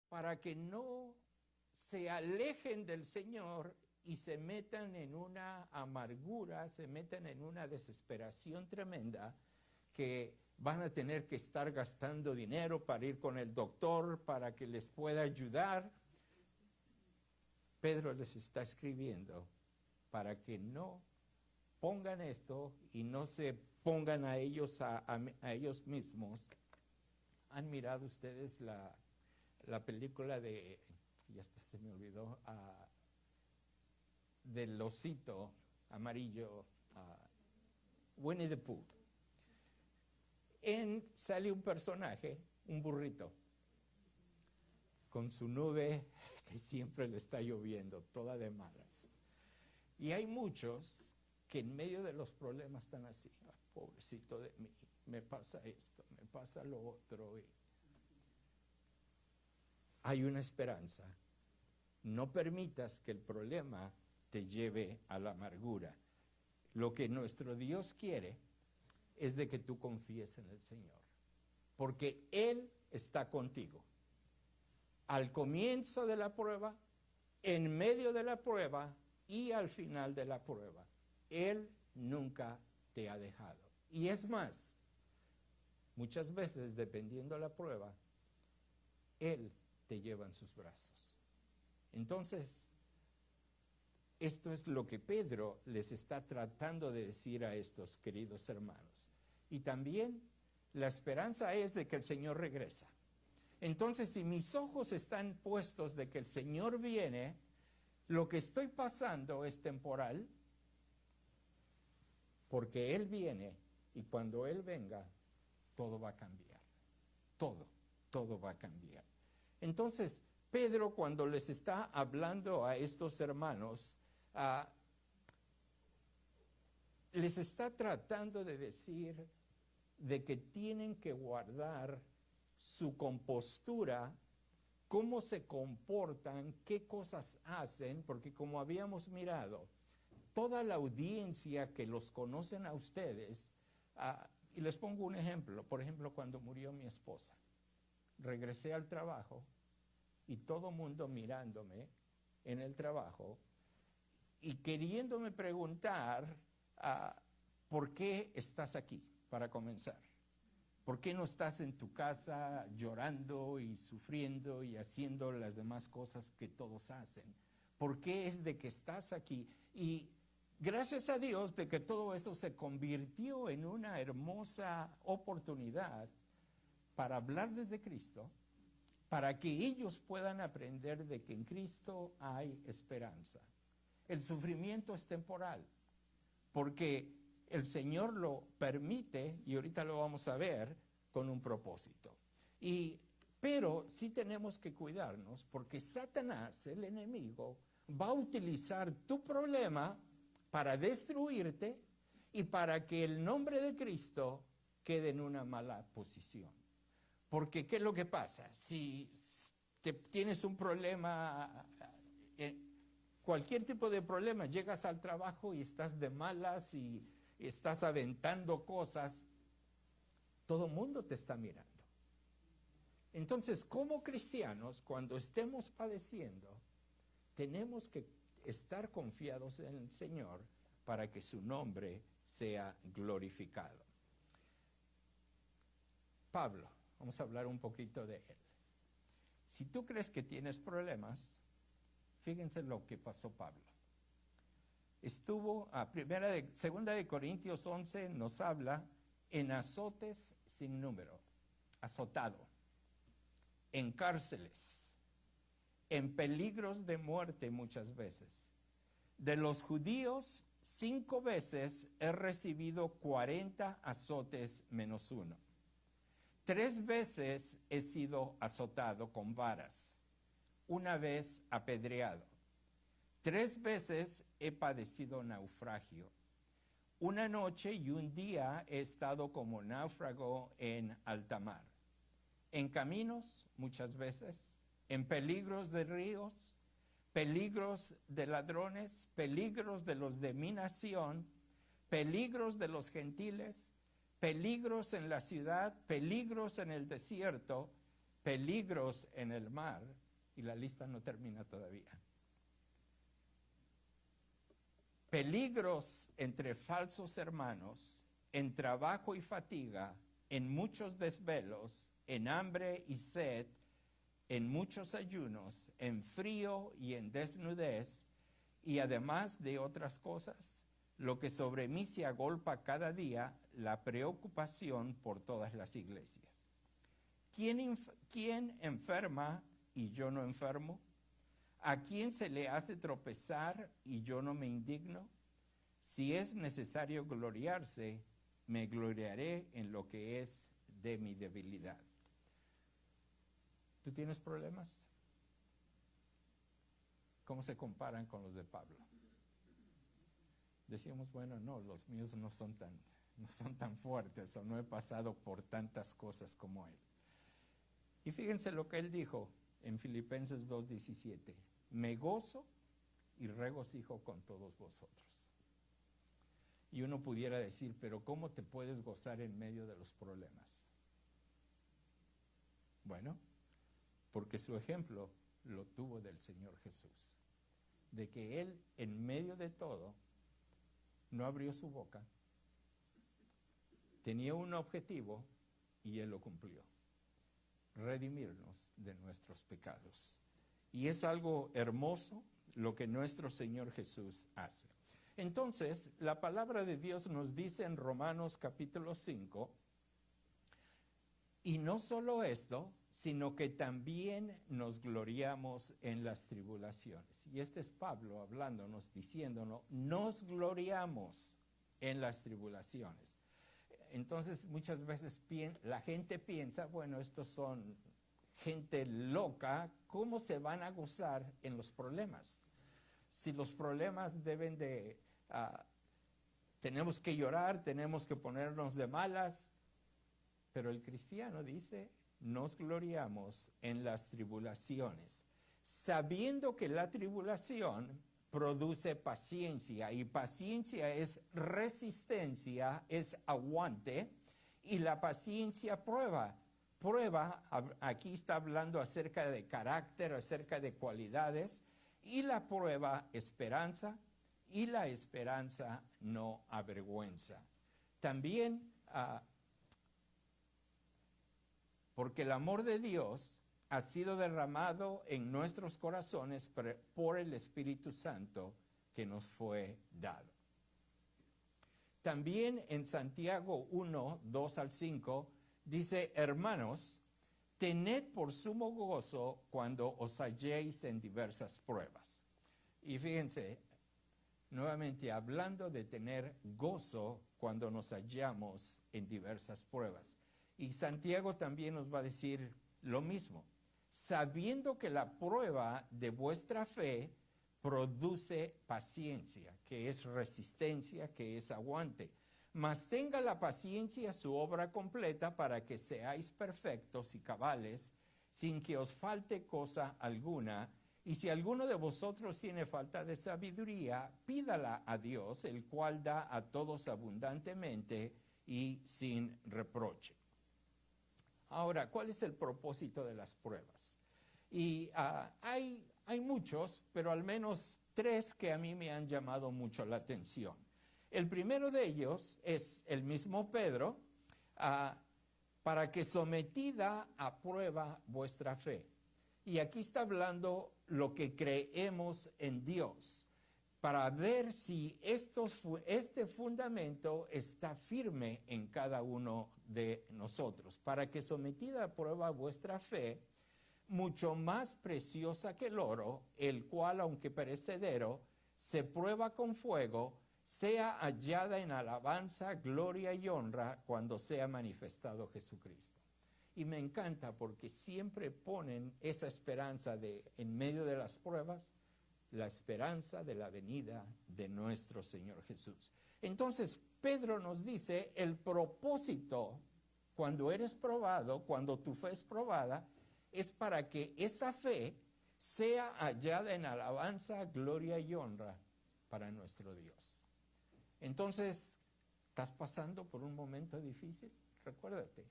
para que no se alejen del Señor y se metan en una amargura, se metan en una desesperación tremenda, que van a tener que estar gastando dinero para ir con el doctor, para que les pueda ayudar. Pedro les está escribiendo para que no pongan esto y no se pongan a ellos, a ellos mismos. ¿Han mirado ustedes la película de, ya hasta se me olvidó, del osito amarillo, Winnie the Pooh? Sale un personaje, un burrito, con su nube que siempre le está lloviendo, toda de malas. Y hay muchos que en medio de los problemas están así: pobrecito de mí, me pasa esto, me pasa lo otro. Hay una esperanza. No permitas que el problema te lleve a la amargura. Lo que nuestro Dios quiere es de que tú confíes en el Señor, porque Él está contigo. Al comienzo de la prueba, en medio de la prueba y al final de la prueba. Él nunca te ha dejado. Y es más, muchas veces, dependiendo de la prueba, Él te lleva en sus brazos. Entonces, esto es lo que Pedro les está tratando de decir a estos queridos hermanos. Y también la esperanza es de que el Señor regresa. Entonces, si mis ojos están puestos de que el Señor viene, lo que estoy pasando es temporal, porque Él viene, y cuando Él venga, todo va a cambiar. Todo va a cambiar. Entonces, Pedro, cuando les está hablando a estos hermanos, les está tratando de decir de que tienen que guardar su compostura, cómo se comportan, qué cosas hacen, porque como habíamos mirado, toda la audiencia que los conocen a ustedes, y les pongo un ejemplo, por ejemplo, cuando murió mi esposa, regresé al trabajo y todo mundo mirándome en el trabajo y queriéndome preguntar, ¿por qué estás aquí, para comenzar? ¿Por qué no estás en tu casa llorando y sufriendo y haciendo las demás cosas que todos hacen? ¿Por qué es de que estás aquí? Y gracias a Dios de que todo eso se convirtió en una hermosa oportunidad para hablarles de Cristo, para que ellos puedan aprender de que en Cristo hay esperanza. El sufrimiento es temporal, porque el Señor lo permite, y ahorita lo vamos a ver, con un propósito. Pero sí tenemos que cuidarnos, porque Satanás, el enemigo, va a utilizar tu problema para destruirte y para que el nombre de Cristo quede en una mala posición. Porque, ¿qué es lo que pasa? Si tienes un problema, cualquier tipo de problema, llegas al trabajo y estás de malas y estás aventando cosas, todo el mundo te está mirando. Entonces, como cristianos, cuando estemos padeciendo, tenemos que estar confiados en el Señor para que su nombre sea glorificado. Pablo, vamos a hablar un poquito de él. Si tú crees que tienes problemas, fíjense lo que pasó Pablo. Estuvo, segunda de Corintios 11 nos habla en azotes sin número, azotado, en cárceles, en peligros de muerte muchas veces. De los judíos, 5 veces he recibido 40 azotes menos 1. 3 veces he sido azotado con varas, 1 vez apedreado. 3 veces he padecido naufragio. 1 noche y 1 día he estado como náufrago en alta mar. En caminos, muchas veces, en peligros de ríos, peligros de ladrones, peligros de los de mi nación, peligros de los gentiles, peligros en la ciudad, peligros en el desierto, peligros en el mar, y la lista no termina todavía. Peligros entre falsos hermanos, en trabajo y fatiga, en muchos desvelos, en hambre y sed, en muchos ayunos, en frío y en desnudez, y además de otras cosas, lo que sobre mí se agolpa cada día, la preocupación por todas las iglesias. ¿Quién enferma y yo no enfermo? ¿A quién se le hace tropezar y yo no me indigno? Si es necesario gloriarse, me gloriaré en lo que es de mi debilidad. ¿Tú tienes problemas? ¿Cómo se comparan con los de Pablo? Decíamos, bueno, no, los míos no son tan fuertes, o no he pasado por tantas cosas como él. Y fíjense lo que él dijo en Filipenses 2:17. Me gozo y regocijo con todos vosotros. Y uno pudiera decir, pero ¿cómo te puedes gozar en medio de los problemas? Bueno, porque su ejemplo lo tuvo del Señor Jesús, de que Él en medio de todo no abrió su boca, tenía un objetivo y Él lo cumplió: redimirnos de nuestros pecados. Y es algo hermoso lo que nuestro Señor Jesús hace. Entonces, la palabra de Dios nos dice en Romanos capítulo 5, y no solo esto, sino que también nos gloriamos en las tribulaciones. Y este es Pablo hablándonos, diciéndonos, nos gloriamos en las tribulaciones. Entonces, muchas veces la gente piensa, bueno, estos son gente loca, ¿cómo se van a gozar en los problemas? Si los problemas deben de... tenemos que llorar, tenemos que ponernos de malas, pero el cristiano dice, nos gloriamos en las tribulaciones, sabiendo que la tribulación produce paciencia, y paciencia es resistencia, es aguante, y la paciencia prueba, aquí está hablando acerca de carácter, acerca de cualidades, y la prueba esperanza, y la esperanza no avergüenza. También porque el amor de Dios ha sido derramado en nuestros corazones por el Espíritu Santo que nos fue dado. También en Santiago 1, 2 al 5, dice, hermanos, tened por sumo gozo cuando os halléis en diversas pruebas. Y fíjense, nuevamente hablando de tener gozo cuando nos hallamos en diversas pruebas. Y Santiago también nos va a decir lo mismo, sabiendo que la prueba de vuestra fe produce paciencia, que es resistencia, que es aguante. Mas tenga la paciencia su obra completa para que seáis perfectos y cabales, sin que os falte cosa alguna. Y si alguno de vosotros tiene falta de sabiduría, pídala a Dios, el cual da a todos abundantemente y sin reproche. Ahora, ¿cuál es el propósito de las pruebas? Y hay muchos, pero al menos 3 que a mí me han llamado mucho la atención. El primero de ellos es el mismo Pedro, para que sometida a prueba vuestra fe. Y aquí está hablando lo que creemos en Dios, para ver si este fundamento está firme en cada uno de nosotros, para que sometida a prueba vuestra fe, mucho más preciosa que el oro, el cual, aunque perecedero, se prueba con fuego, sea hallada en alabanza, gloria y honra cuando sea manifestado Jesucristo. Y me encanta porque siempre ponen esa esperanza en medio de las pruebas, la esperanza de la venida de nuestro Señor Jesús. Entonces, Pedro nos dice, el propósito, cuando eres probado, cuando tu fe es probada, es para que esa fe sea hallada en alabanza, gloria y honra para nuestro Dios. Entonces, ¿estás pasando por un momento difícil? Recuérdate,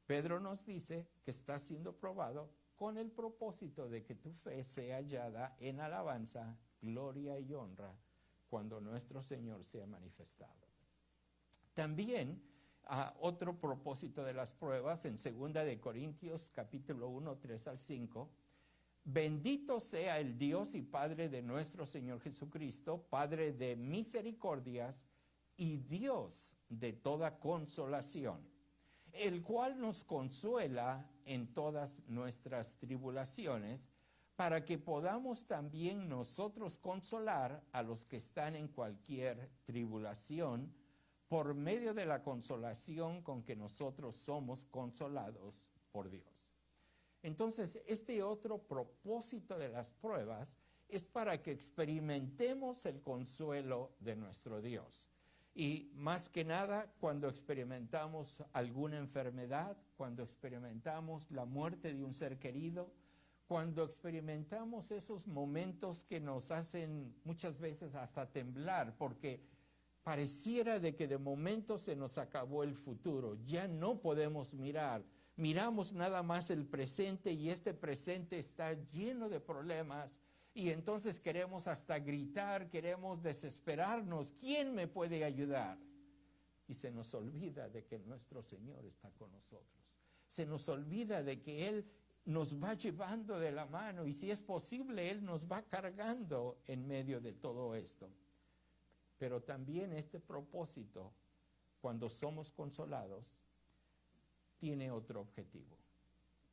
Pedro nos dice que está siendo probado con el propósito de que tu fe sea hallada en alabanza, gloria y honra cuando nuestro Señor sea manifestado. También otro propósito de las pruebas en 2 de Corintios capítulo 1, 3 al 5. Bendito sea el Dios y Padre de nuestro Señor Jesucristo, Padre de misericordias y Dios de toda consolación, el cual nos consuela en todas nuestras tribulaciones, para que podamos también nosotros consolar a los que están en cualquier tribulación, por medio de la consolación con que nosotros somos consolados por Dios. Entonces, este otro propósito de las pruebas es para que experimentemos el consuelo de nuestro Dios. Y más que nada, cuando experimentamos alguna enfermedad, cuando experimentamos la muerte de un ser querido, cuando experimentamos esos momentos que nos hacen muchas veces hasta temblar, porque pareciera de que de momento se nos acabó el futuro, ya no podemos mirar. Miramos nada más el presente y este presente está lleno de problemas y entonces queremos hasta gritar, queremos desesperarnos. ¿Quién me puede ayudar? Y se nos olvida de que nuestro Señor está con nosotros. Se nos olvida de que Él nos va llevando de la mano y si es posible, Él nos va cargando en medio de todo esto. Pero también este propósito, cuando somos consolados, tiene otro objetivo.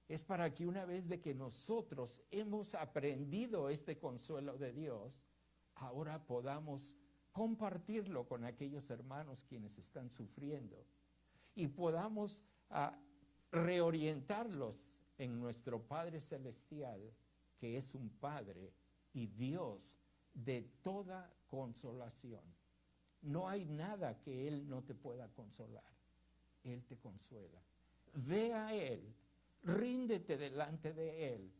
Es para que una vez de que nosotros hemos aprendido este consuelo de Dios, ahora podamos compartirlo con aquellos hermanos quienes están sufriendo y podamos reorientarlos en nuestro Padre Celestial, que es un Padre y Dios de toda consolación. No hay nada que Él no te pueda consolar. Él te consuela. Ve a Él, ríndete delante de Él,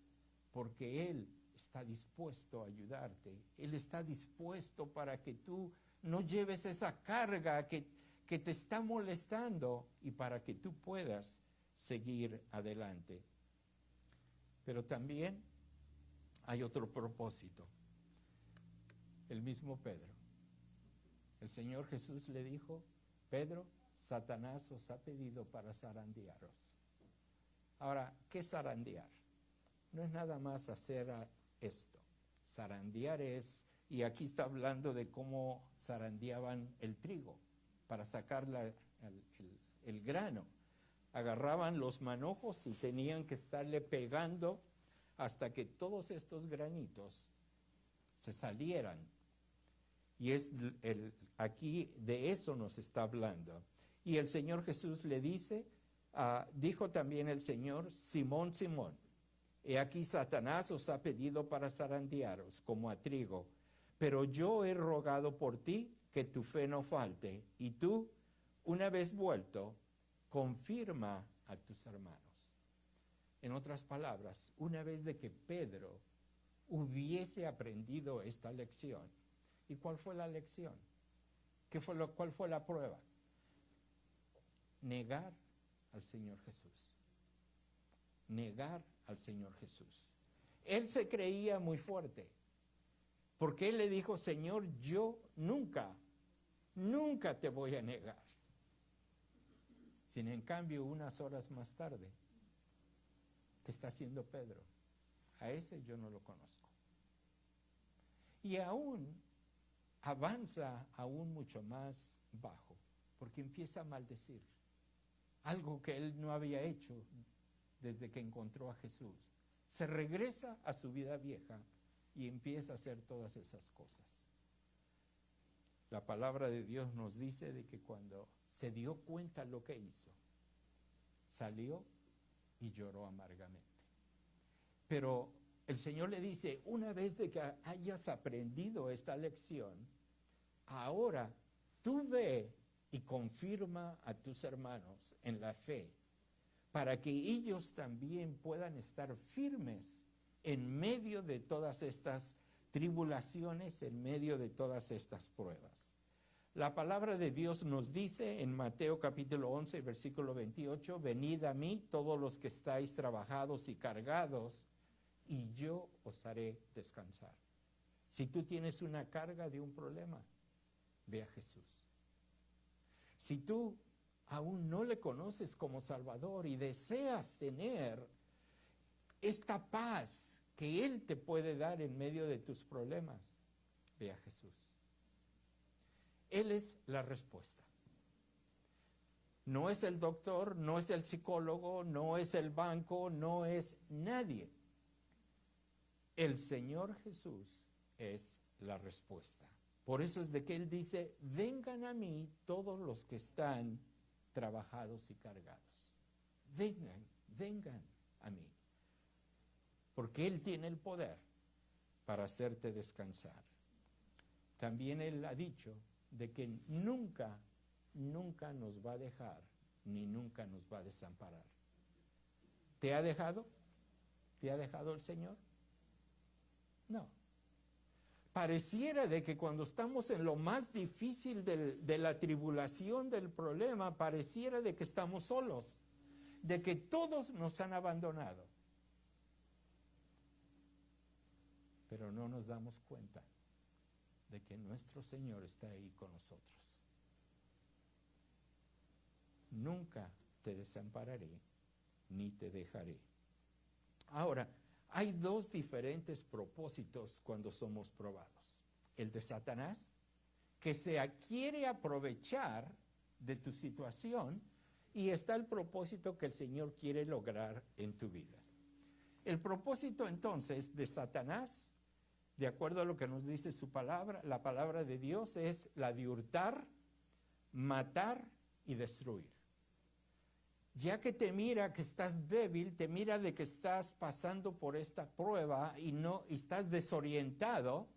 porque Él está dispuesto a ayudarte. Él está dispuesto para que tú no lleves esa carga que te está molestando y para que tú puedas seguir adelante. Pero también hay otro propósito. El mismo Pedro. El Señor Jesús le dijo: Pedro, Satanás os ha pedido para zarandearos. Ahora, ¿qué es zarandear? No es nada más hacer esto. Zarandear es, y aquí está hablando de cómo zarandeaban el trigo para sacar el grano. Agarraban los manojos y tenían que estarle pegando hasta que todos estos granitos se salieran. Y aquí de eso nos está hablando. Y el Señor Jesús le dice, dijo también el Señor: Simón, Simón, he aquí Satanás os ha pedido para zarandearos como a trigo, pero yo he rogado por ti que tu fe no falte, y tú, una vez vuelto, confirma a tus hermanos. En otras palabras, una vez de que Pedro hubiese aprendido esta lección. ¿Y cuál fue la lección? ¿Cuál fue la prueba? Negar al Señor Jesús. Negar al Señor Jesús. Él se creía muy fuerte, porque él le dijo: Señor, yo nunca te voy a negar. Sin en cambio, unas horas más tarde, ¿qué está haciendo Pedro? A ese yo no lo conozco. Y aún avanza aún mucho más bajo, porque empieza a maldecir, algo que él no había hecho desde que encontró a Jesús. Se regresa a su vida vieja y empieza a hacer todas esas cosas. La palabra de Dios nos dice de que cuando se dio cuenta lo que hizo, salió y lloró amargamente. Pero el Señor le dice: una vez de que hayas aprendido esta lección, ahora tú ve y confirma a tus hermanos en la fe, para que ellos también puedan estar firmes en medio de todas estas tribulaciones, en medio de todas estas pruebas. La palabra de Dios nos dice en Mateo capítulo 11, versículo 28, venid a mí todos los que estáis trabajados y cargados, y yo os haré descansar. Si tú tienes una carga de un problema, ve a Jesús. Si tú aún no le conoces como Salvador y deseas tener esta paz que Él te puede dar en medio de tus problemas, ve a Jesús. Él es la respuesta. No es el doctor, no es el psicólogo, no es el banco, no es nadie. El Señor Jesús es la respuesta. Por eso es de que Él dice, vengan a mí todos los que están trabajados y cargados. Vengan, vengan a mí. Porque Él tiene el poder para hacerte descansar. También Él ha dicho de que nunca nos va a dejar, ni nunca nos va a desamparar. ¿Te ha dejado? ¿Te ha dejado el Señor? No. Pareciera de que cuando estamos en lo más difícil de la tribulación, del problema, pareciera de que estamos solos, de que todos nos han abandonado. Pero no nos damos cuenta de que nuestro Señor está ahí con nosotros. Nunca te desampararé, ni te dejaré. Ahora, hay dos diferentes propósitos cuando somos probados. El de Satanás, que se quiere aprovechar de tu situación, y está el propósito que el Señor quiere lograr en tu vida. El propósito entonces de Satanás, de acuerdo a lo que nos dice su palabra, la palabra de Dios, es la de hurtar, matar y destruir. Ya que te mira que estás débil, te mira de que estás pasando por esta prueba y estás desorientado,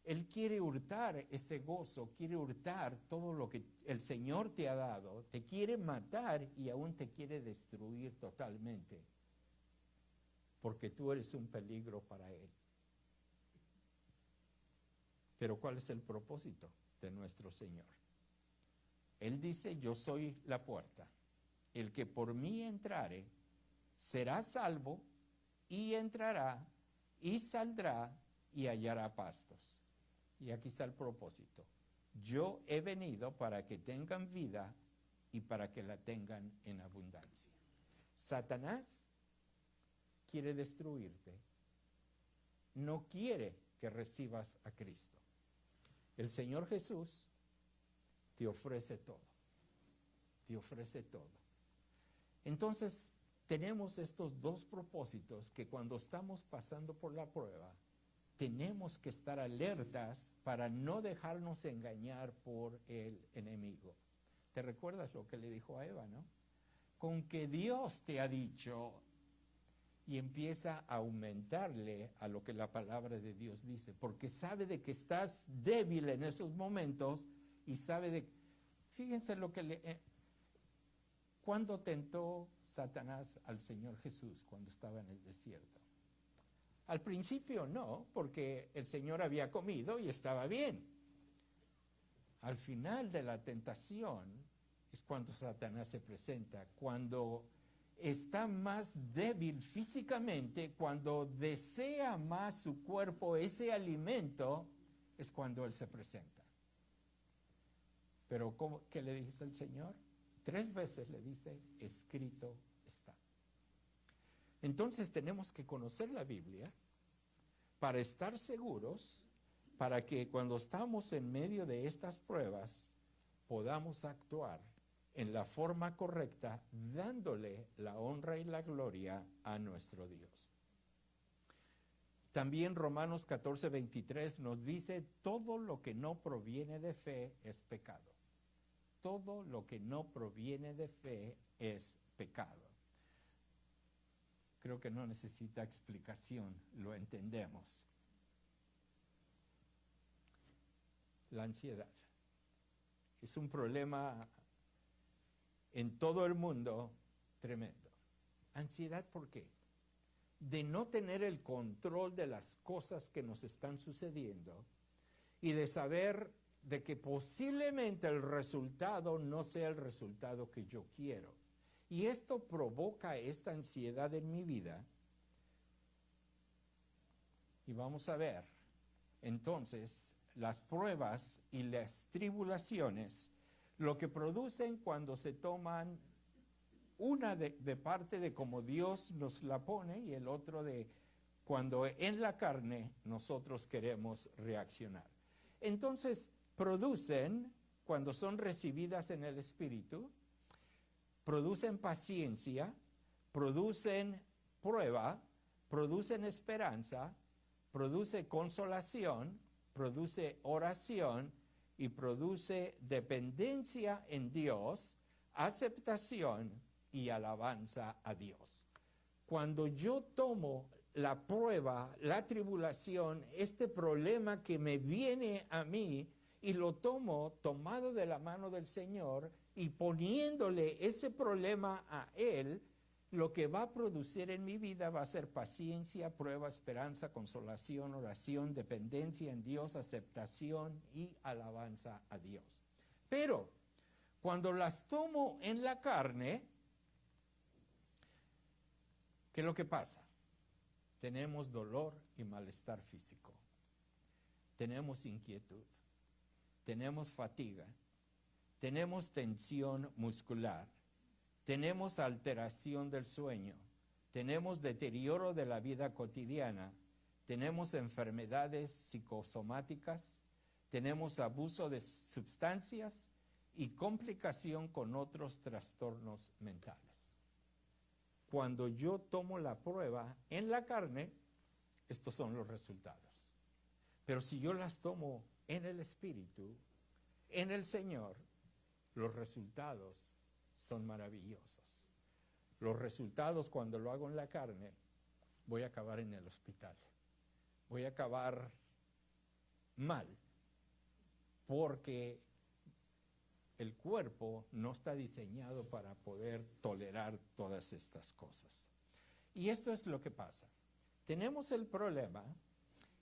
Él quiere hurtar ese gozo, quiere hurtar todo lo que el Señor te ha dado, te quiere matar y aún te quiere destruir totalmente, porque tú eres un peligro para Él. Pero ¿cuál es el propósito de nuestro Señor? Él dice, yo soy la puerta. El que por mí entrare, será salvo, y entrará, y saldrá, y hallará pastos. Y aquí está el propósito. Yo he venido para que tengan vida y para que la tengan en abundancia. Satanás quiere destruirte. No quiere que recibas a Cristo. El Señor Jesús te ofrece todo. Te ofrece todo. Entonces, tenemos estos dos propósitos que cuando estamos pasando por la prueba, tenemos que estar alertas para no dejarnos engañar por el enemigo. ¿Te recuerdas lo que le dijo a Eva, no? Con que Dios te ha dicho, y empieza a aumentarle a lo que la palabra de Dios dice, porque sabe de que estás débil en esos momentos y sabe de... Fíjense lo que ¿cuándo tentó Satanás al Señor Jesús cuando estaba en el desierto? Al principio no, porque el Señor había comido y estaba bien. Al final de la tentación es cuando Satanás se presenta, cuando está más débil físicamente, cuando desea más su cuerpo ese alimento, es cuando Él se presenta. Pero ¿qué le dice el Señor? 3 veces le dice, escrito está. Entonces tenemos que conocer la Biblia para estar seguros, para que cuando estamos en medio de estas pruebas podamos actuar en la forma correcta, dándole la honra y la gloria a nuestro Dios. También Romanos 14:23 nos dice, todo lo que no proviene de fe es pecado. Todo lo que no proviene de fe es pecado. Creo que no necesita explicación, lo entendemos. La ansiedad es un problema en todo el mundo tremendo. ¿Ansiedad por qué? De no tener el control de las cosas que nos están sucediendo y de saber de que posiblemente el resultado no sea el resultado que yo quiero. Y esto provoca esta ansiedad en mi vida. Y vamos a ver, entonces, las pruebas y las tribulaciones, lo que producen cuando se toman una de parte de como Dios nos la pone y el otro de cuando en la carne nosotros queremos reaccionar. Entonces, producen, cuando son recibidas en el Espíritu, producen paciencia, producen prueba, producen esperanza, produce consolación, produce oración y produce dependencia en Dios, aceptación y alabanza a Dios. Cuando yo tomo la prueba, la tribulación, este problema que me viene a mí y lo tomo tomado de la mano del Señor y poniéndole ese problema a Él, lo que va a producir en mi vida va a ser paciencia, prueba, esperanza, consolación, oración, dependencia en Dios, aceptación y alabanza a Dios. Pero cuando las tomo en la carne, ¿qué es lo que pasa? Tenemos dolor y malestar físico, tenemos inquietud, tenemos fatiga, tenemos tensión muscular, tenemos alteración del sueño, tenemos deterioro de la vida cotidiana, tenemos enfermedades psicosomáticas, tenemos abuso de sustancias y complicación con otros trastornos mentales. Cuando yo tomo la prueba en la carne, estos son los resultados. Pero si yo las tomo en el Espíritu, en el Señor, los resultados son maravillosos. Los resultados cuando lo hago en la carne, voy a acabar en el hospital. Voy a acabar mal, porque el cuerpo no está diseñado para poder tolerar todas estas cosas. Y esto es lo que pasa. Tenemos el problema,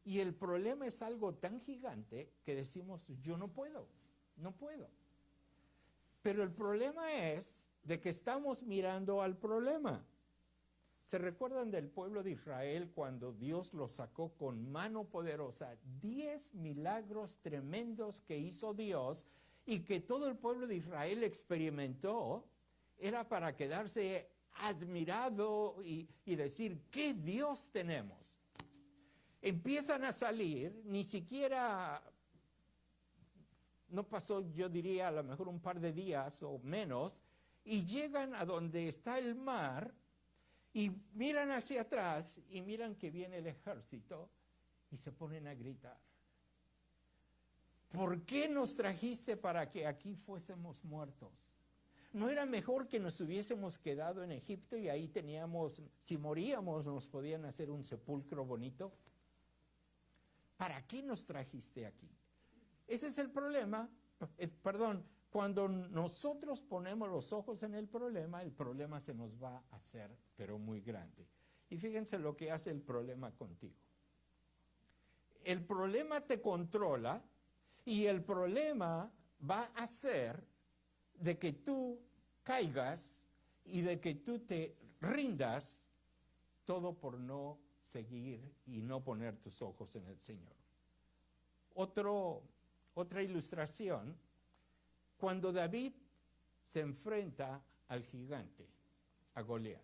y el problema es algo tan gigante que decimos, yo no puedo. Pero el problema es de que estamos mirando al problema. ¿Se recuerdan del pueblo de Israel cuando Dios los sacó con mano poderosa? 10 milagros tremendos que hizo Dios y que todo el pueblo de Israel experimentó, era para quedarse admirado y decir, ¿qué Dios tenemos? Empiezan a salir, ni siquiera, no pasó, yo diría, a lo mejor un par de días o menos, y llegan a donde está el mar, y miran hacia atrás, y miran que viene el ejército, y se ponen a gritar. ¿Por qué nos trajiste para que aquí fuésemos muertos? ¿No era mejor que nos hubiésemos quedado en Egipto y ahí teníamos, si moríamos, nos podían hacer un sepulcro bonito? ¿Para qué nos trajiste aquí? Ese es el problema, cuando nosotros ponemos los ojos en el problema se nos va a hacer, pero muy grande. Y fíjense lo que hace el problema contigo. El problema te controla y el problema va a hacer de que tú caigas y de que tú te rindas, todo por no seguir y no poner tus ojos en el Señor. Otra ilustración, cuando David se enfrenta al gigante, a Goliat.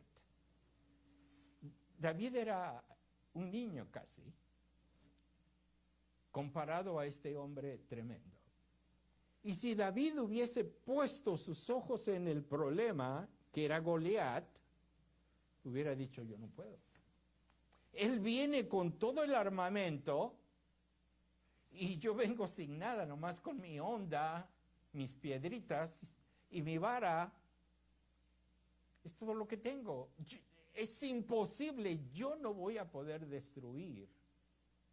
David era un niño casi, comparado a este hombre tremendo. Y si David hubiese puesto sus ojos en el problema, que era Goliat, hubiera dicho, yo no puedo. Él viene con todo el armamento y yo vengo sin nada, nomás con mi honda, mis piedritas y mi vara. Es todo lo que tengo. Es imposible, yo no voy a poder destruir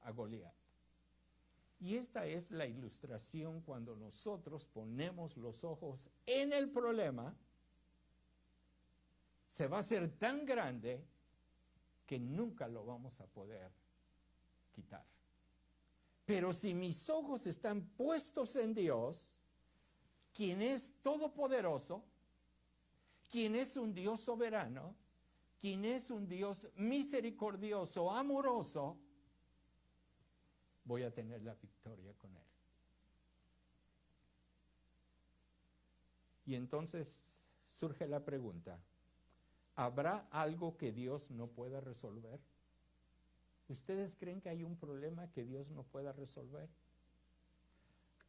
a Goliat. Y esta es la ilustración cuando nosotros ponemos los ojos en el problema, se va a hacer tan grande que nunca lo vamos a poder quitar. Pero si mis ojos están puestos en Dios, quien es todopoderoso, quien es un Dios soberano, quien es un Dios misericordioso, amoroso, voy a tener la victoria con Él. Y entonces surge la pregunta, ¿habrá algo que Dios no pueda resolver? ¿Ustedes creen que hay un problema que Dios no pueda resolver?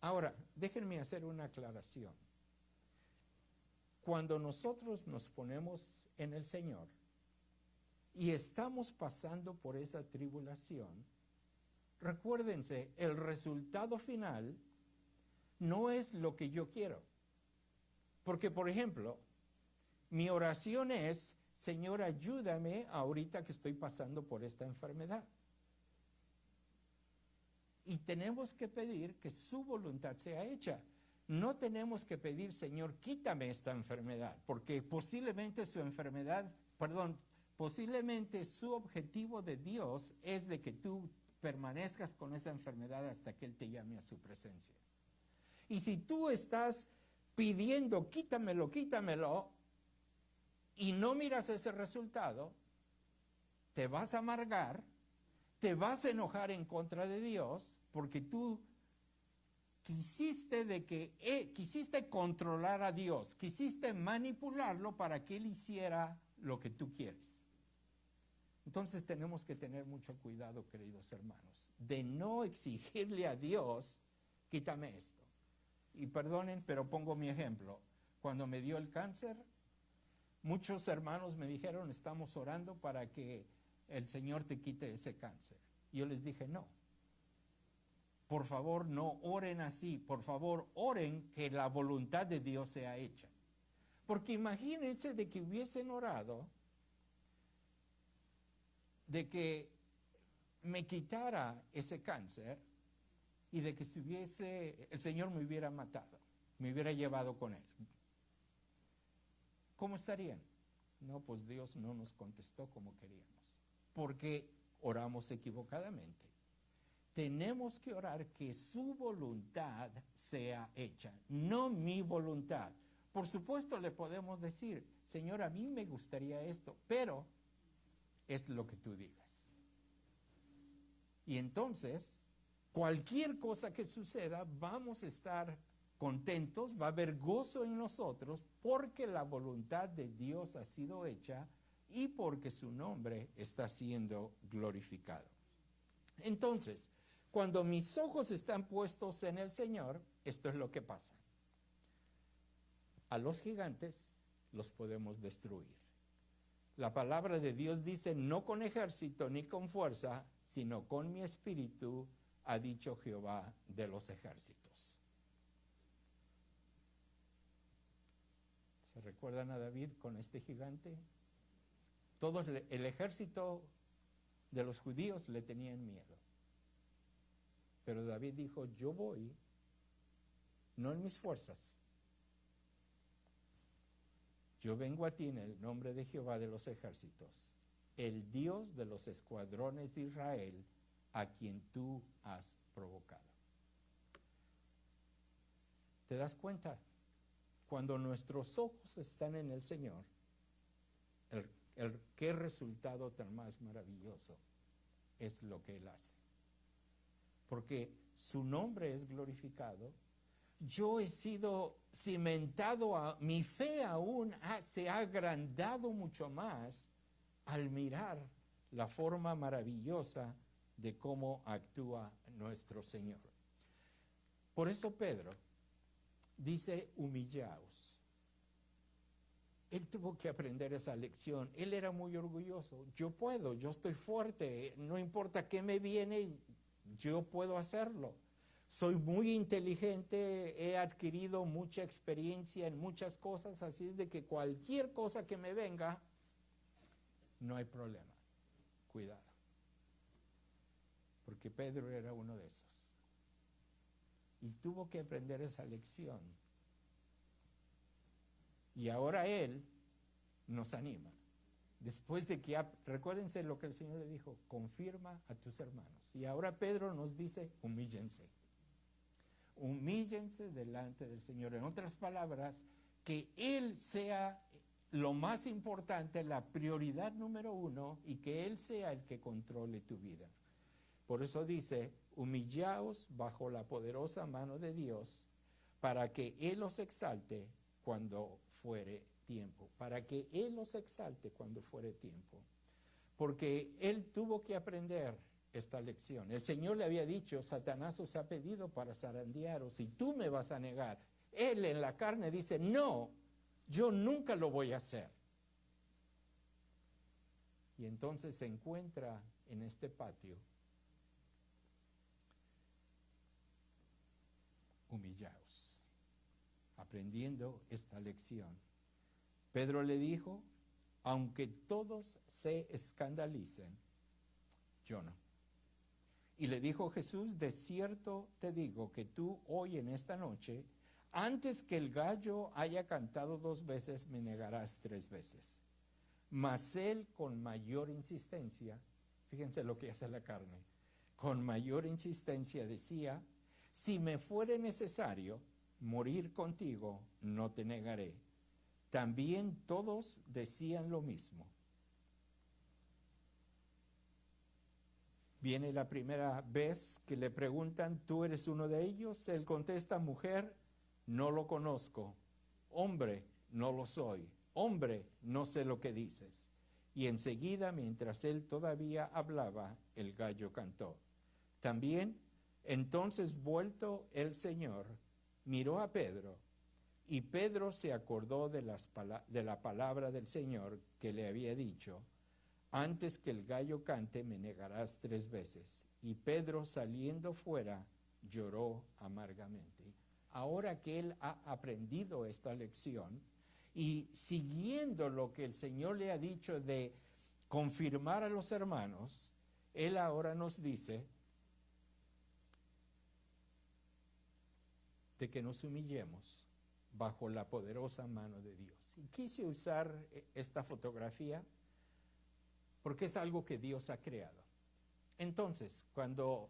Ahora, déjenme hacer una aclaración. Cuando nosotros nos ponemos en el Señor y estamos pasando por esa tribulación, recuérdense, el resultado final no es lo que yo quiero. Porque, por ejemplo, mi oración es, Señor, ayúdame ahorita que estoy pasando por esta enfermedad. Y tenemos que pedir que su voluntad sea hecha. No tenemos que pedir, Señor, quítame esta enfermedad, porque posiblemente posiblemente su objetivo de Dios es de que tú permanezcas con esa enfermedad hasta que Él te llame a su presencia. Y si tú estás pidiendo, quítamelo, quítamelo, y no miras ese resultado, te vas a amargar, te vas a enojar en contra de Dios, porque tú quisiste controlar a Dios, quisiste manipularlo para que Él hiciera lo que tú quieres. Entonces tenemos que tener mucho cuidado, queridos hermanos, de no exigirle a Dios, quítame esto. Y perdonen, pero pongo mi ejemplo. Cuando me dio el cáncer, muchos hermanos me dijeron, estamos orando para que el Señor te quite ese cáncer. Yo les dije, no. Por favor, no oren así. Por favor, oren que la voluntad de Dios sea hecha. Porque imagínense de que hubiesen orado de que me quitara ese cáncer y de que el Señor me hubiera matado, me hubiera llevado con Él. ¿Cómo estarían? No, pues Dios no nos contestó como queríamos, porque oramos equivocadamente. Tenemos que orar que su voluntad sea hecha, no mi voluntad. Por supuesto le podemos decir, Señor, a mí me gustaría esto, pero es lo que tú digas. Y entonces, cualquier cosa que suceda, vamos a estar contentos, va a haber gozo en nosotros, porque la voluntad de Dios ha sido hecha y porque su nombre está siendo glorificado. Entonces, cuando mis ojos están puestos en el Señor, esto es lo que pasa. A los gigantes los podemos destruir. La palabra de Dios dice, no con ejército ni con fuerza, sino con mi espíritu, ha dicho Jehová de los ejércitos. ¿Se recuerdan a David con este gigante? El ejército de los judíos le tenían miedo. Pero David dijo, yo voy, no en mis fuerzas. Yo vengo a ti en el nombre de Jehová de los ejércitos, el Dios de los escuadrones de Israel, a quien tú has provocado. ¿Te das cuenta? Cuando nuestros ojos están en el Señor, qué resultado tan más maravilloso es lo que Él hace. Porque su nombre es glorificado. Yo he sido cimentado, mi fe aún se ha agrandado mucho más al mirar la forma maravillosa de cómo actúa nuestro Señor. Por eso Pedro dice, humillaos. Él tuvo que aprender esa lección. Él era muy orgulloso. Yo puedo, yo estoy fuerte, no importa qué me viene, yo puedo hacerlo. Soy muy inteligente, he adquirido mucha experiencia en muchas cosas, así es de que cualquier cosa que me venga, no hay problema. Cuidado. Porque Pedro era uno de esos. Y tuvo que aprender esa lección. Y ahora él nos anima. Después de que, recuérdense lo que el Señor le dijo, confirma a tus hermanos. Y ahora Pedro nos dice, humíllense. Humíllense delante del Señor. En otras palabras, que Él sea lo más importante, la prioridad número uno, y que Él sea el que controle tu vida. Por eso dice, humillaos bajo la poderosa mano de Dios, para que Él os exalte cuando fuere tiempo. Para que Él os exalte cuando fuere tiempo. Porque Él tuvo que aprender esta lección. El Señor le había dicho, Satanás os ha pedido para zarandearos y tú me vas a negar. Él en la carne dice, no, yo nunca lo voy a hacer. Y entonces se encuentra en este patio, humillaos, aprendiendo esta lección. Pedro le dijo, aunque todos se escandalicen, yo no. Y le dijo Jesús, de cierto te digo que tú hoy en esta noche, antes que el gallo haya cantado 2 veces, me negarás 3 veces. Mas él con mayor insistencia, fíjense lo que hace la carne, con mayor insistencia decía, si me fuere necesario morir contigo, no te negaré. También todos decían lo mismo. Viene la primera vez que le preguntan, ¿tú eres uno de ellos? Él contesta, mujer, no lo conozco. Hombre, no lo soy. Hombre, no sé lo que dices. Y enseguida, mientras él todavía hablaba, el gallo cantó. También, entonces vuelto el Señor, miró a Pedro, y Pedro se acordó de la palabra del Señor que le había dicho, antes que el gallo cante me negarás 3 veces. Y Pedro saliendo fuera lloró amargamente. Ahora que él ha aprendido esta lección y siguiendo lo que el Señor le ha dicho de confirmar a los hermanos, él ahora nos dice de que nos humillemos bajo la poderosa mano de Dios. Y quise usar esta fotografía porque es algo que Dios ha creado. Entonces, cuando,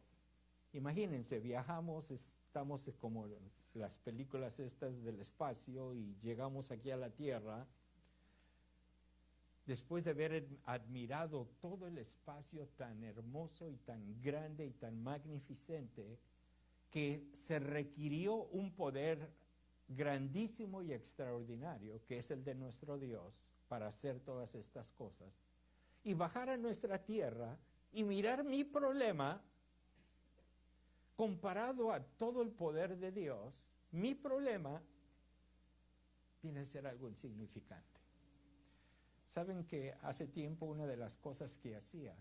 imagínense, viajamos, estamos como las películas estas del espacio y llegamos aquí a la Tierra, después de haber admirado todo el espacio tan hermoso y tan grande y tan magnificente, que se requirió un poder grandísimo y extraordinario, que es el de nuestro Dios, para hacer todas estas cosas, y bajar a nuestra tierra y mirar mi problema comparado a todo el poder de Dios, mi problema viene a ser algo insignificante. Saben que hace tiempo una de las cosas que hacía,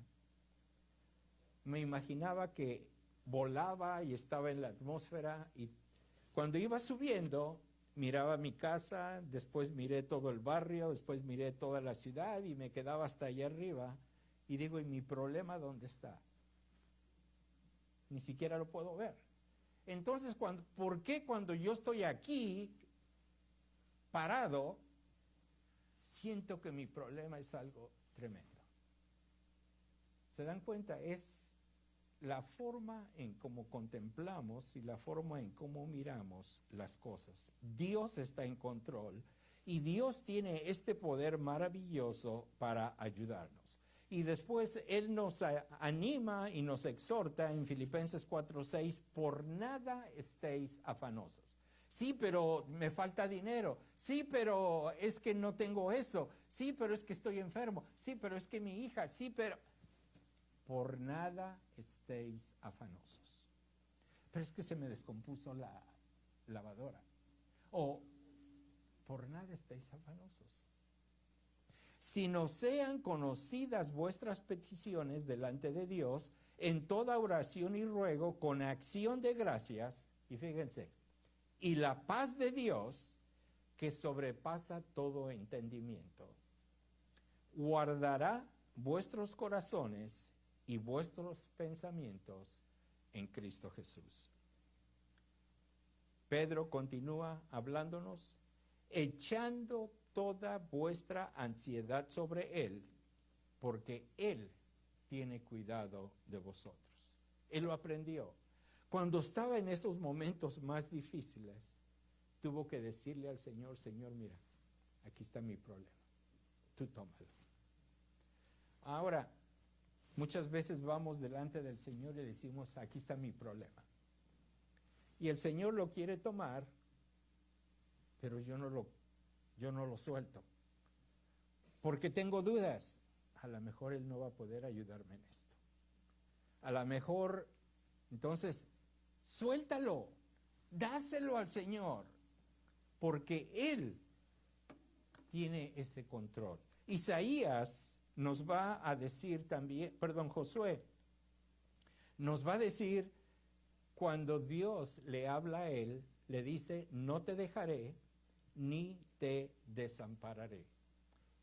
me imaginaba que volaba y estaba en la atmósfera y cuando iba subiendo miraba mi casa, después miré todo el barrio, después miré toda la ciudad y me quedaba hasta allá arriba y digo, ¿y mi problema dónde está? Ni siquiera lo puedo ver. Entonces, ¿por qué cuando yo estoy aquí parado, siento que mi problema es algo tremendo? ¿Se dan cuenta? Es la forma en cómo contemplamos y la forma en cómo miramos las cosas. Dios está en control y Dios tiene este poder maravilloso para ayudarnos. Y después Él nos anima y nos exhorta en Filipenses 4:6, por nada estéis afanosos. Sí, pero me falta dinero. Sí, pero es que no tengo esto. Sí, pero es que estoy enfermo. Sí, pero es que mi hija. Sí, pero por nada estéis afanosos. Pero es que se me descompuso la lavadora. O por nada estéis afanosos. Sino sean conocidas vuestras peticiones delante de Dios en toda oración y ruego con acción de gracias. Y fíjense, y la paz de Dios, que sobrepasa todo entendimiento, guardará vuestros corazones y vuestros pensamientos en Cristo Jesús. Pedro continúa hablándonos, echando toda vuestra ansiedad sobre Él, porque Él tiene cuidado de vosotros. Él lo aprendió. Cuando estaba en esos momentos más difíciles, tuvo que decirle al Señor, Señor, mira, aquí está mi problema, tú tómalo. Ahora, muchas veces vamos delante del Señor y decimos, aquí está mi problema. Y el Señor lo quiere tomar, pero yo no lo suelto. Porque tengo dudas. A lo mejor Él no va a poder ayudarme en esto. A lo mejor, entonces, suéltalo, dáselo al Señor, porque Él tiene ese control. Isaías nos va a decir también, Josué, nos va a decir cuando Dios le habla a él, le dice, no te dejaré ni te desampararé.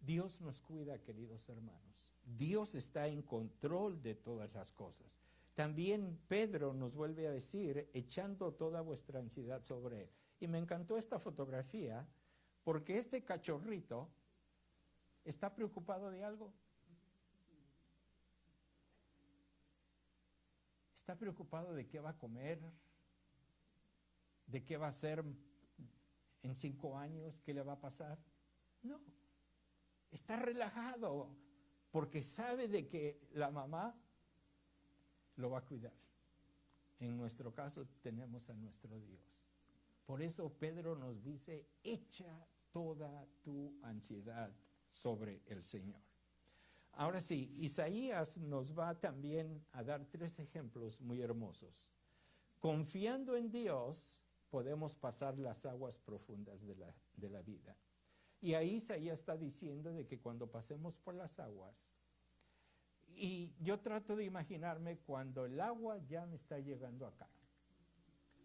Dios nos cuida, queridos hermanos. Dios está en control de todas las cosas. También Pedro nos vuelve a decir, echando toda vuestra ansiedad sobre él. Y me encantó esta fotografía, porque este cachorrito está preocupado de algo. Está preocupado de qué va a comer, de qué va a hacer en 5 años, qué le va a pasar. No, está relajado porque sabe de que la mamá lo va a cuidar. En nuestro caso tenemos a nuestro Dios. Por eso Pedro nos dice, echa toda tu ansiedad sobre el Señor. Ahora sí, Isaías nos va también a dar 3 ejemplos muy hermosos. Confiando en Dios, podemos pasar las aguas profundas de la vida. Y ahí Isaías está diciendo de que cuando pasemos por las aguas, y yo trato de imaginarme cuando el agua ya me está llegando acá.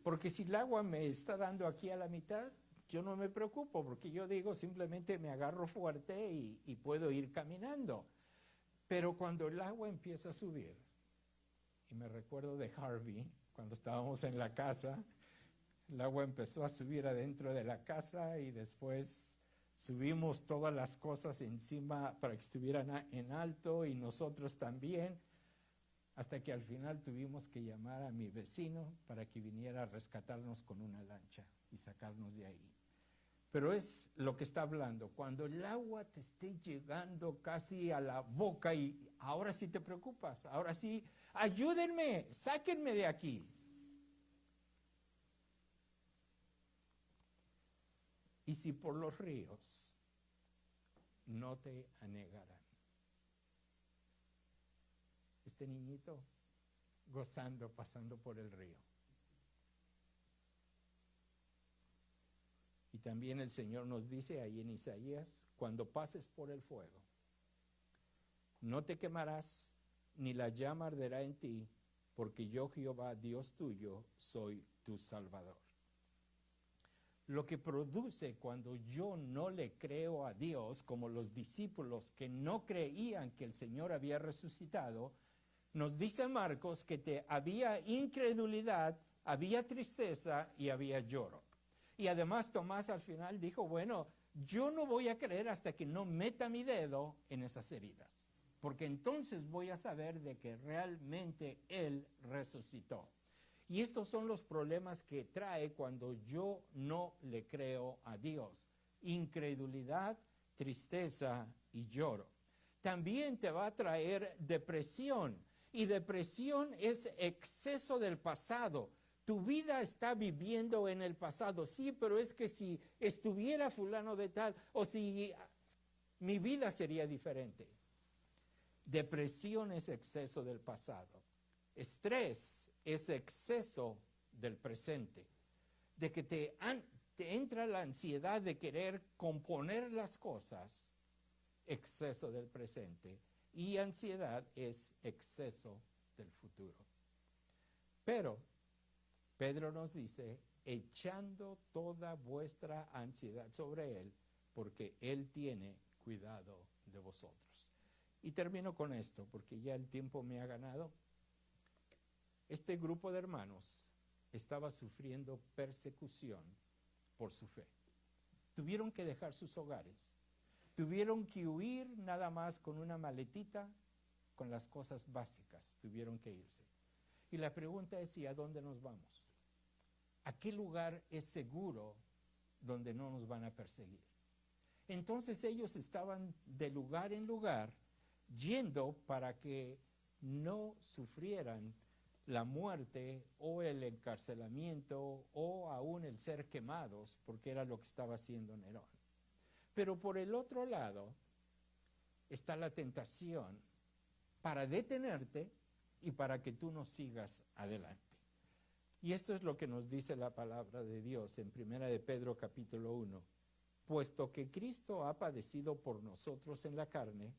Porque si el agua me está dando aquí a la mitad, yo no me preocupo, porque yo digo, simplemente me agarro fuerte y puedo ir caminando. Pero cuando el agua empieza a subir, y me recuerdo de Harvey, cuando estábamos en la casa, el agua empezó a subir adentro de la casa y después subimos todas las cosas encima para que estuvieran en alto y nosotros también, hasta que al final tuvimos que llamar a mi vecino para que viniera a rescatarnos con una lancha y sacarnos de ahí. Pero es lo que está hablando, cuando el agua te esté llegando casi a la boca y ahora sí te preocupas, ahora sí, ayúdenme, sáquenme de aquí. Y si por los ríos no te anegarán. Este niñito gozando, pasando por el río. Y también el Señor nos dice ahí en Isaías, cuando pases por el fuego, no te quemarás, ni la llama arderá en ti, porque yo, Jehová, Dios tuyo, soy tu Salvador. Lo que produce cuando yo no le creo a Dios, como los discípulos que no creían que el Señor había resucitado, nos dice Marcos que había incredulidad, había tristeza y había lloro. Y además Tomás al final dijo, bueno, yo no voy a creer hasta que no meta mi dedo en esas heridas, porque entonces voy a saber de que realmente Él resucitó. Y estos son los problemas que trae cuando yo no le creo a Dios. Incredulidad, tristeza y lloro. También te va a traer depresión. Y depresión es exceso del pasado. Tu vida está viviendo en el pasado. Sí, pero es que si estuviera fulano de tal, o si mi vida sería diferente. Depresión es exceso del pasado. Estrés es exceso del presente, de que te entra la ansiedad de querer componer las cosas, exceso del presente, y ansiedad es exceso del futuro. Pero Pedro nos dice, echando toda vuestra ansiedad sobre Él, porque Él tiene cuidado de vosotros. Y termino con esto, porque ya el tiempo me ha ganado. Este grupo de hermanos estaba sufriendo persecución por su fe. Tuvieron que dejar sus hogares. Tuvieron que huir nada más con una maletita, con las cosas básicas, tuvieron que irse. Y la pregunta es, ¿y a dónde nos vamos? ¿A qué lugar es seguro donde no nos van a perseguir? Entonces ellos estaban de lugar en lugar yendo para que no sufrieran la muerte o el encarcelamiento o aún el ser quemados, porque era lo que estaba haciendo Nerón. Pero por el otro lado está la tentación para detenerte y para que tú no sigas adelante. Y esto es lo que nos dice la palabra de Dios en 1 de Pedro capítulo 1. Puesto que Cristo ha padecido por nosotros en la carne,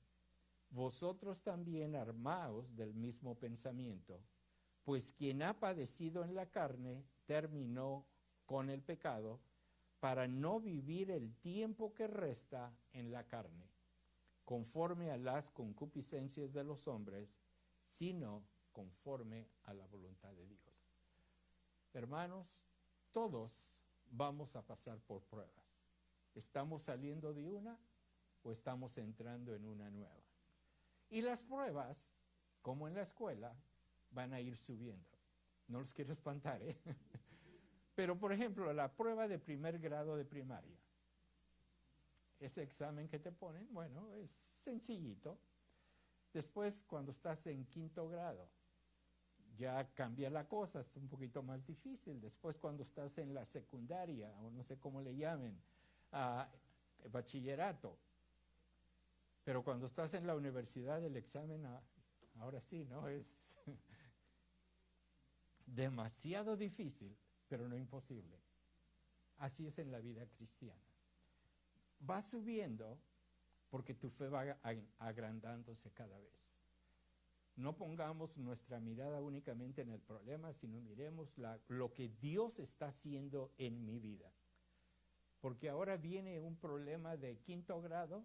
vosotros también armaos del mismo pensamiento, pues quien ha padecido en la carne terminó con el pecado, para no vivir el tiempo que resta en la carne, conforme a las concupiscencias de los hombres, sino conforme a la voluntad de Dios. Hermanos, todos vamos a pasar por pruebas. ¿Estamos saliendo de una o estamos entrando en una nueva? Y las pruebas, como en la escuela, van a ir subiendo. No los quiero espantar, ¿eh? Pero, por ejemplo, la prueba de primer grado de primaria. Ese examen que te ponen, bueno, es sencillito. Después, cuando estás en quinto grado, ya cambia la cosa, es un poquito más difícil. Después, cuando estás en la secundaria, o no sé cómo le llamen, bachillerato. Pero cuando estás en la universidad, el examen, ahora sí, ¿no? Es demasiado difícil, pero no imposible. Así es en la vida cristiana. Va subiendo porque tu fe va agrandándose cada vez. No pongamos nuestra mirada únicamente en el problema, sino miremos lo que Dios está haciendo en mi vida. Porque ahora viene un problema de quinto grado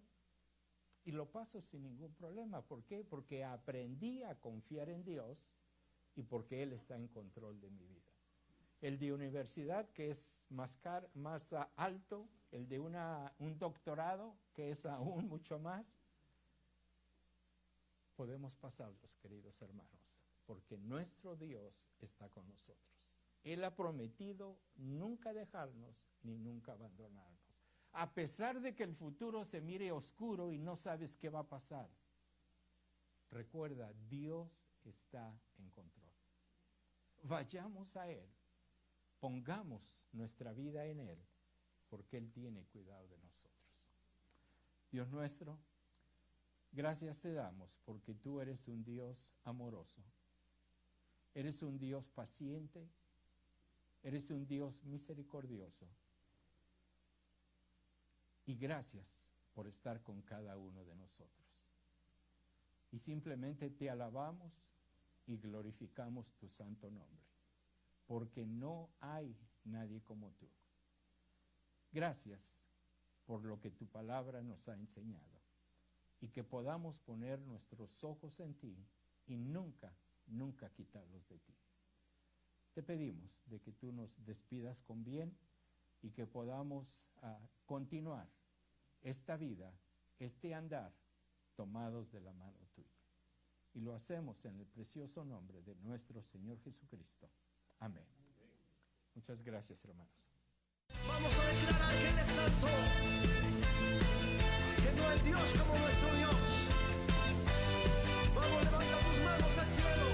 y lo paso sin ningún problema. ¿Por qué? Porque aprendí a confiar en Dios y porque Él está en control de mi vida. El de universidad, que es más alto, el de un doctorado, que es aún mucho más, podemos pasarlos, queridos hermanos, porque nuestro Dios está con nosotros. Él ha prometido nunca dejarnos ni nunca abandonarnos. A pesar de que el futuro se mire oscuro y no sabes qué va a pasar, recuerda, Dios está en control. Vayamos a Él, pongamos nuestra vida en Él, porque Él tiene cuidado de nosotros. Dios nuestro, gracias te damos porque tú eres un Dios amoroso, eres un Dios paciente, eres un Dios misericordioso. Y gracias por estar con cada uno de nosotros. Y simplemente te alabamos y glorificamos tu santo nombre, porque no hay nadie como tú. Gracias por lo que tu palabra nos ha enseñado y que podamos poner nuestros ojos en ti y nunca, nunca quitarlos de ti. Te pedimos de que tú nos despidas con bien y que podamos continuar esta vida, este andar, tomados de la mano tuya. Y lo hacemos en el precioso nombre de nuestro Señor Jesucristo. Amén. Muchas gracias, hermanos. Vamos a declarar que Él es santo, que no hay Dios como nuestro Dios. Vamos, levanta tus manos al cielo.